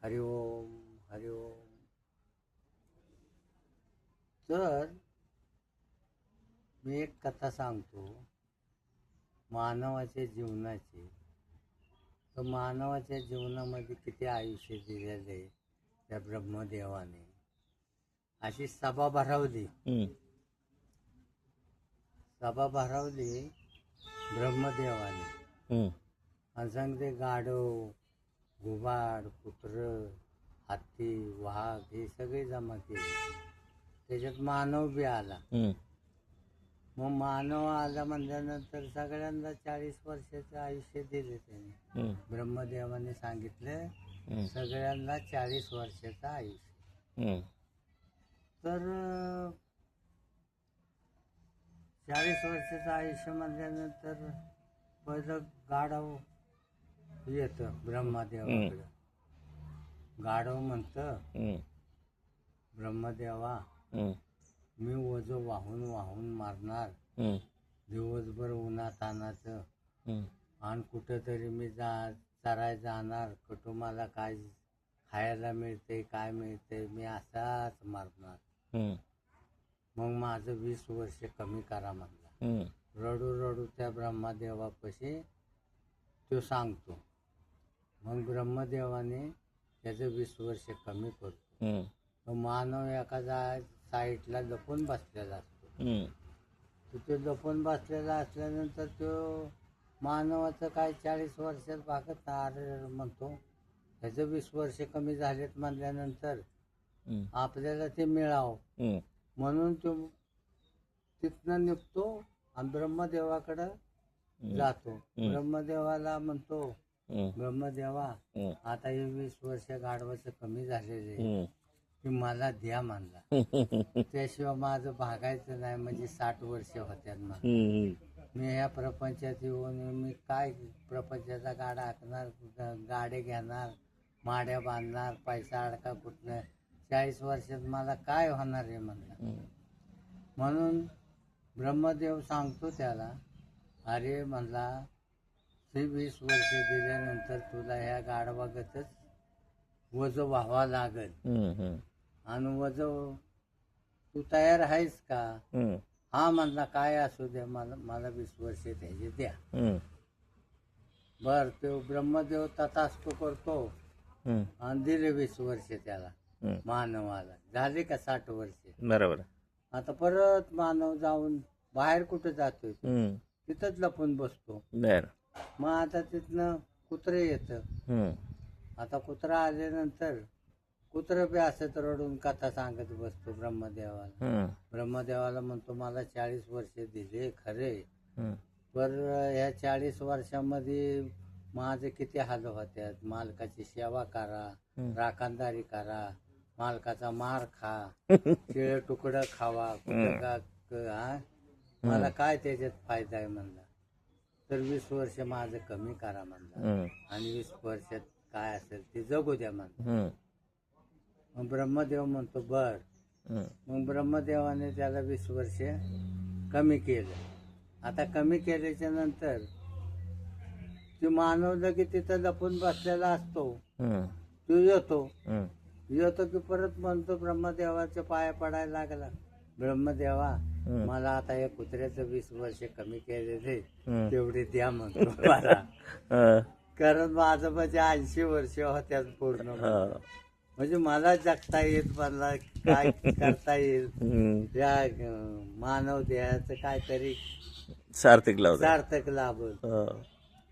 हरि ओम हरि ओम. तर मी एक कथा सांगतो मानवाच्या जीवनाची. तर मानवाच्या जीवनामध्ये किती आयुष्य दिलेलं आहे त्या ब्रह्मदेवाने. अशी सभा भरवली ब्रह्मदेवाने आणि सांगते गाढव, घुबाड, कुत्र, हत्ती, वाघ हे सगळे जमा केले. त्याच्यात मानव बी आला. मग मानव आला म्हणल्यानंतर सगळ्यांना 40 वर्षाचं आयुष्य दिले त्याने. ब्रह्मदेवाने सांगितलं सगळ्यांना 40 वर्षाचं आयुष्य. तर 40 वर्षाचं आयुष्य म्हणल्यानंतर पहिलं गाढव येतं ब्रह्मदेवाकडं. गाढव म्हणतं ब्रह्मदेवा मी वजं वाहून वाहून मारणार दिवसभर उन्हात आणायचं आणि कुठंतरी मी चराय जाणार. कुठं मला काय खायला मिळते काय मिळते मी असाच मारणार. मग माझं 20 वर्ष कमी करा म्हणला. रडू रडू त्या ब्रह्मदेवापाशी तो सांगतो. मग ब्रह्मदेवाने त्याचं 20 वर्ष कमी करतो. तो मानव एखादा साईडला लपून बसलेला असतो. तो लपून बसलेला असल्यानंतर तो मानवाचं काय 40 वर्षात भागत अरे म्हणतो ह्याचं 20 वर्ष कमी झालेत म्हणल्यानंतर आपल्याला ते मिळावं म्हणून तो तिथनं निघतो आणि ब्रह्मदेवाकडं जातो. ब्रह्मदेवाला म्हणतो ब्रह्मदेवा आता हे 20 वर्ष गाढवाचं कमी झालेले की मला द्या म्हणला. त्याशिवाय माझं भागायचं नाही. म्हणजे 60 वर्ष होत्यात मला. मी ह्या प्रपंचात येऊन मी काय प्रपंचाचा गाडा हाकणार, गाडे घेणार, माड्या बांधणार, पैसा अडका कुठनं. 40 वर्षात मला काय होणार आहे म्हणला. म्हणून ब्रह्मदेव सांगतो त्याला अरे म्हणला ते 20 वर्ष दिल्यानंतर तुला ह्या गाढवागतच वजं व्हावा लागल. आणि वजं तू तयार आहेस का. हा म्हणला काय असू द्या मला 20 वर्ष त्याचे द्या. बर तो ब्रह्मदेव तथास्तु करतो आणि दिले 20 वर्ष त्याला मानवाला. झाले का 60 वर्ष. बरोबर. आता परत मानव जाऊन बाहेर कुठं जातोय तिथंच लपून बसतो. मग आता तिथनं कुत्रे येतं. आता कुत्रा आल्यानंतर कुत्रं बी असत रडून कथा सांगत बसतो ब्रह्मदेवाला. ब्रह्मदेवाला म्हणतो मला 40 वर्ष दिले खरे पर ह्या 40 वर्षामध्ये माझे किती हाल होत्यात. मालकाची सेवा करा, राखणदारी करा, मालकाचा मार खा, शिळे तुकडं खावा, मला काय त्याच्यात फायदा आहे म्हणला. तर 20 वर्ष माझं कमी करा म्हणला आणि 20 वर्षात काय असेल ते जगू द्या म्हणला. मग ब्रह्मदेव म्हणतो बर. मग ब्रह्मदेवाने त्याला 20 वर्ष कमी केलं. आता कमी केल्याच्या नंतर तो मानव लगे तिथं लपून बसलेला असतो. तो येतो की परत म्हणतो ब्रह्मदेवाच्या पाया पडायला लागला. ब्रह्मदेवा मला आता या कुत्र्याचं 20 वर्ष कमी केलेले तेवढे द्या म्हणतो मला. कारण माझं म्हणजे 80 वर्ष होत्यात पूर्ण. म्हणजे मला जगता येत मला काय करता येईल या मानव देहाचं काहीतरी सार्थक लाभ.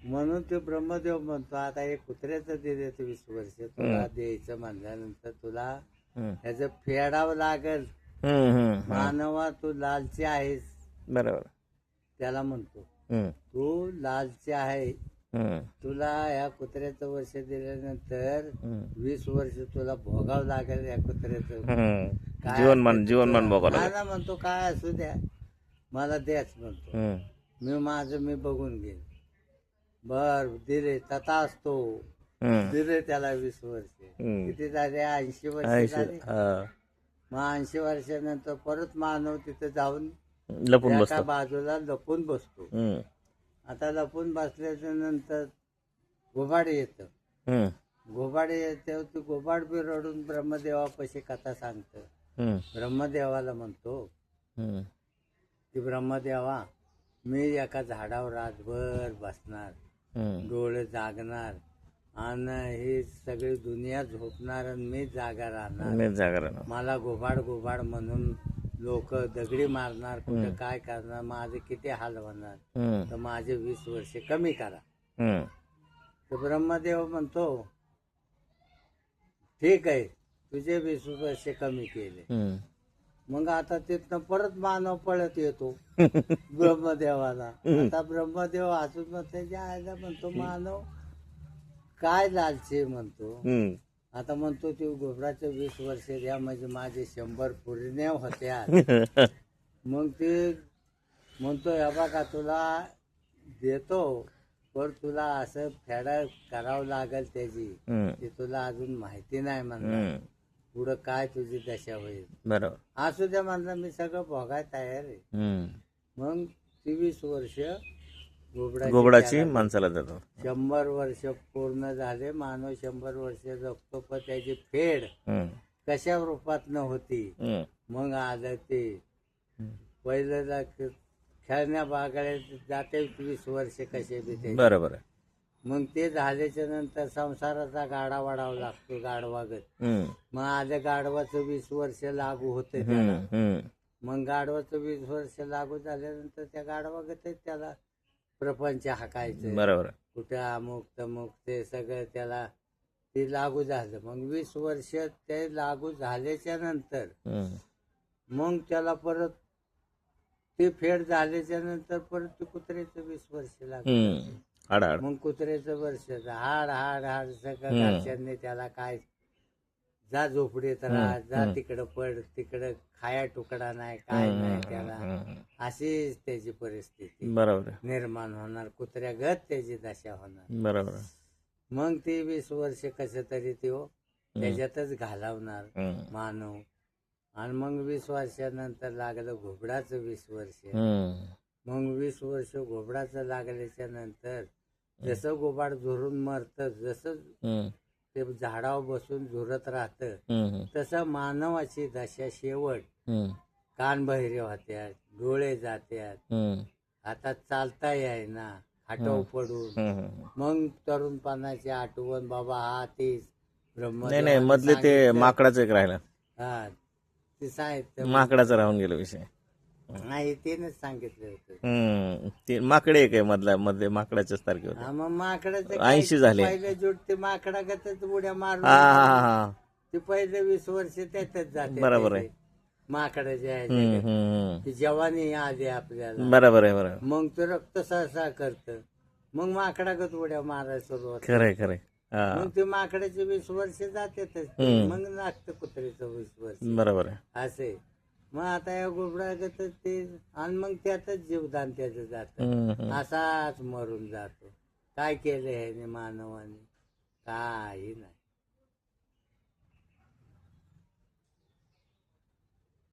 म्हणून ते ब्रह्मदेव म्हणतो आता हे कुत्र्याचं दिले 20 वर्ष तुला द्यायचं म्हणल्यानंतर तुला ह्याचं फेडावं लागल. मानवा तू लालची आहेस. बरोबर. त्याला म्हणतो तू लालची आहे. तुला या कुत्र्याचं वर्ष दिल्यानंतर 20 वर्ष तुला भोगावं लागेल या कुत्र्याचं जीवनमान भोगावं म्हणतो काय असू द्या मला द्याच म्हणतो. मी बघून घेईन. बर दिले तथा असतो. दिले त्याला 20 वर्ष. किती झाले 80 वर्ष झाले. मग 80 वर्षानंतर परत मानव तिथे जाऊन एका बाजूला लपून बसतो. आता लपून बसल्याच्या नंतर घुबाड येतं. घोबाड येते ती घोबाड बी रडून ब्रह्मदेवापाशी कथा सांगतं. हम्म, ब्रह्मदेवाला म्हणतो हम्म, की ब्रह्मदेवा मी एका झाडावर रातभर बसणार, हम्म. डोळे जागणार आणि ही सगळी दुनिया झोपणार आणि मी जागा राहणार. मी जागरण. मला घोबाड घोबाड म्हणून लोक दगडी मारणार, कुठं काय करणार, माझे किती हाल होणार, हम्म, तर माझे 20 वर्षे कमी करा. हम्म, तर ब्रह्मदेव म्हणतो ठीक आहे, तुझे 20 वर्षे कमी केले. हम्म. मग आता तिथनं परत मानव पळत येतो ब्रह्मदेवाला. आता ब्रह्मदेव हसून म्हणते जायला म्हणतो मानव काय लालचे म्हणतो. हम्म. आता म्हणतो ते घोबराचे 20 वर्ष द्या म्हणजे माझे 100 पूर्ण होत्या. मग ते म्हणतो हे बघा तुला देतो, पण तुला असं फेडा करावं लागेल त्याची, हम्म, ते तुला अजून माहिती नाही म्हणणार. हम्म. पुढं काय तुझी दशा होईल. बरोबर. असू द्या म्हणलं मी सगळं भोगाय तयार आहे. हम्म. मग 23 वर्ष घोबडाची त्याला माणसाला देतो. 100 वर्ष पूर्ण झाले. मानव 100 वर्ष जगतो, पण त्याची फेड हम्म, कशा रूपात न होती. हम्म, मग आलं ते पहिलं खेळण्या बागायला जाते 20 वर्ष कसे बी ते. बरोबर आहे. मग ते झाल्याच्या नंतर संसाराचा गाडा वाढावा लागतो गाढवागत. हम्म, मग आलं गाढवाचं 20 वर्ष लागू होते हम्म, त्याला. हम्म. मग गाढवाचं 20 वर्ष लागू झाल्यानंतर त्या गाढवागतच त्याला प्रपंच हाकायचं. बरोबर आहे. कुठे अमुक तमुक ते सगळं त्याला ते लागू झालं. मग 20 वर्ष ते लागू झाल्याच्या नंतर हम्म, मग त्याला परत ते फेड झाल्याच्या नंतर परत ते कुत्र्याचं 20 वर्ष लागलं. हम्म. हाड हाड. मग कुत्र्याचं वर्ष हाड हाड हाड सगळं हम्म. घरच्यांनी त्याला काय जा झोपडीत राहा, जा तिकडं पड, तिकडं खाया तुकडा नाही काय नाही त्याला. हम्म. अशीच त्याची परिस्थिती बरोबर आहे. निर्माण होणार, कुत्र्यागत त्याची दशा होणार. बरोबर आहे. मग ते 20 वर्ष कसं तरी तो त्याच्यातच घालवणार हम्म, मानव. आणि मग 20 वर्षानंतर लागलं घोबडाचं 20 वर्ष. हम्म, मग 20 वर्ष घोबडाचं लागल्याच्या नंतर जसं घोबाड झुरून मरतं, जसं हम्म, ते झाडावर बसून झुरत राहतं, हम्म, तसं मानवाची दशा शेवट. हम्म, कान बहिरे होत्यात, डोळे जात्यात, हम्म, आता चालता येईना, हाटव पडून. हम्म. मग तरुणपणाची आठवण बाबा हा तेच नाही ब्रह्मदेवाने नाही, मधले ते सांगितलं. माकडाचं एक राहिलं. हा ते साहित्य माकडाचा राहून गेला विषय. नाही तेच सांगितलं होतं. हम्म. ते माकडे एक आहे मधल्या मध्ये माकडाच्याच तारखे होते. हा मग माकडाचं 80 झाले. पहिले जोड ते माकडागतच उड्या मारून हा हा हा. ते पहिले 20 वर्ष त्यातच जाते. बरोबर आहे. माकडाच्या हम्म, ह्याच्यात. हम्म, ती जवानी आली आपल्याला, बरोबर आहे. बरोबर. मग ते रक्त सहसा करतं, मग माकडागत उड्या मारायला सुरुवात. खरंय खरंय. हा, मग ते माकडाचे 20 वर्ष जातातच. हम्म. मग लागतं कुत्र्याचं 20 वर्ष. बरोबर आहे. असे मग आता या घोबडागत ते, आणि मग त्यातच जीवदान त्याचं जातं. हम्म, हम्म. असाच मरून जातो. काय केलं ह्याने मानवाने? काही नाही.